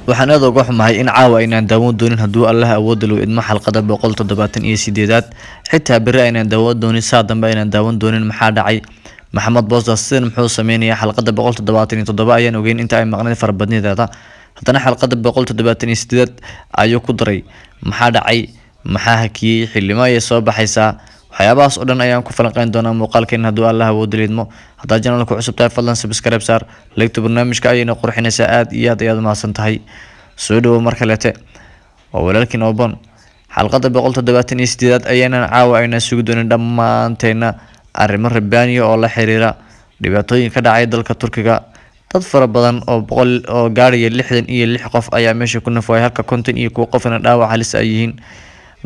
waxaan aad uga xumahay in caawa aynaan daawan doonin hadduu Allah awood loo idmo xalqada 178 xitaa bari aynaan daawan doonin saa dambe aynaan daawan doonin maxaa dhacay maxamed boosas sin muxuu sameeyay xalqada 177 ayaan ogeyn inta ay maqnay farbadnideeda haddana xalqada 178 ayuu ku daray maxaa dhacay maxaa hakiyay xilimo ay soo baxaysaa waxyaabahaas oo dhan ayaan ku falanqeyn doonaa muuqaalkeen hadduu Allah awood leedmo hadaa channelka cusub tahay fadlan subscribe saar like barnaamijka ayayna qurxinaysaa aad iyo aad mahadsan tahay soo dhawo mar kale oo walaalkiin Oban xalqada 178 ayaan caawa ayna sugi doonin dhamaanteena arrimo rabbaani oo la xiriira dhibaatooyin ka dhacay dalka Turkiga dad fara badan oo 100 oo gaariya 66 qof ayaa meesha ku nafay halka konton iyo kuwa qofna dhaawac halis ay yihiin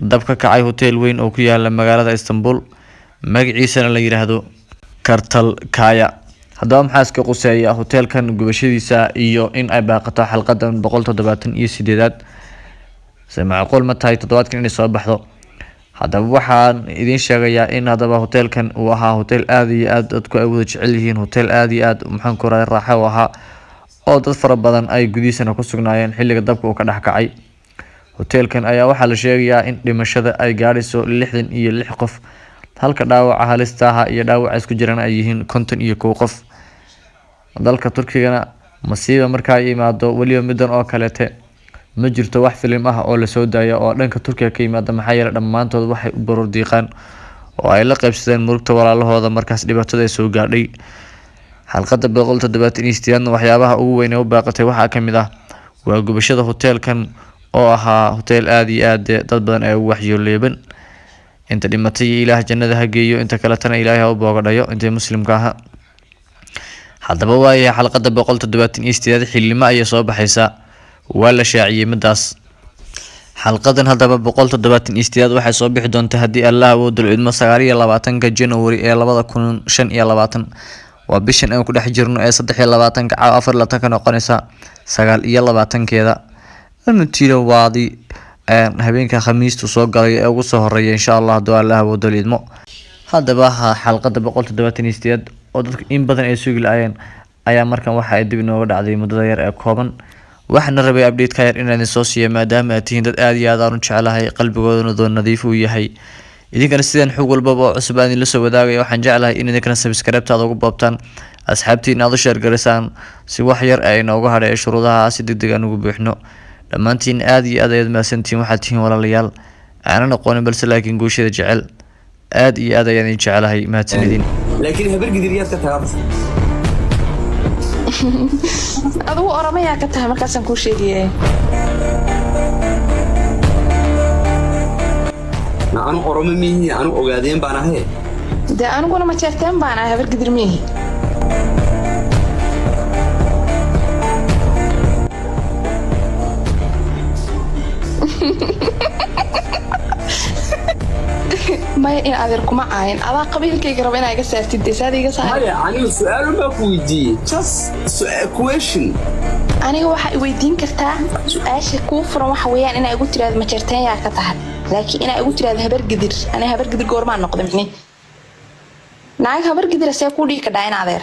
dab ka kacay hotel weyn oo ku yaala magaalada Istanbul magaciisana la yiraahdo Kartalkaya haddaba maxaa iska quseeya hotelkan gubashadiisa iyo in ay baaqato xalqadan 178 macquul ma tahay toddobaadkan inay soo baxdo haddaba waxaan idin sheegayaa in haddaba hotelkan uu ahaa hotel aad iyo aad dadku ay wada jecel yihiin hotel aad iyo aad maxaan ku raaxo u ahaa oo dad fara badan ay gudihiisana ku sugnaayeen xilliga dabka uu ka dhex kacay hotelkan ayaa waxaa la sheegayaa in dhimashada ay gaarayso 66 qof halka dhaawaca halista ah iyo dhaawaca isku jiraan ay yihiin 51 qof dalka Turkigana masiiba marka ay imaado waliba midan oo kaleete ma jirto wax filim ah oo la soo daayo oo dhanka Turkiga ka yimaada maxaa yeelay dhamaantood waxay u baroor diiqaan oo ay la qaybsadeen murugta walaalahooda markaas dhibaatada ay soo gaadhay xalqada 178 waxyaabaha ugu weyn ee u baaqatay waxa kamid ah waa gubashada hotelkan oo ahaa hotel aad iyo aad dad badan ay waxyeeleeyeen inta dhimatay Ilaah jannada ha geeyo inta kale tan Ilaahay u boogadhayo inta muslimka ah haddaba waayay xalqada 178 xilimo ay soo baxaysaa wala shaaciyay midaas xalqadan haddaba 178 waxay soo bixi doontaa haddii Allah awood u idmo 29 January ee 2025 waa bishan aan ku dhex jirno ee 23 ka 24 noqonaysa 29keeda أنا تيرا واضي habeenka khamiista soo galay ee ugu soo horeeyay insha Allah hadduu Allah awood leedmo haddaba xalqada 178 oo dadka in badan ay sugi laayeen ayaa markan waxa ay dib inooga dhacday muddada yar ee kooban waxaan rabay update ka yar inaan soo siiyo maadaama ay tihiin dad aad iyo aad aan u jecelahay qalbigooduna nadiif u yahay idinkana sidaan xog walba oo cusub aan la soo wadaagay waxaan jecelahay in idinkana subscribe-taada ugu boobtaan asxaabtiina aad u share gareysaan si wax yar ay inooga hadhay shuruudaha si degdeg ah ugu buuxno dhamaantiin aad iyo aad ayaad maasantiin waxaad tihiin walaalayaal aanan aqoonin balse laakiin guushada jecel aad iyo aad ayaan jecelahay mahadsanidin laakiin habar gidiriyad ka tahay adigu oramaya ka tahay markaasaan ku sheegay aan oramo mihi aan ogaadeen baan ahay de aniguna ma jeerteen baan ahay habar gidir mihi ما أنا أذكركم عين أنا قبيل كي قرب أنا أجلس أفتدي سادي قصة أنا سؤال ما كويدي just question أنا هو ويدين كرتا سؤال كوفر وحويان أنا أقول ترى ما شرتين يا كتاه لكن أنا أقول ترى هبر قدر أنا هبر قدر قرمان نقدم هني نايك هبر قدر سيكون لي كداين عذير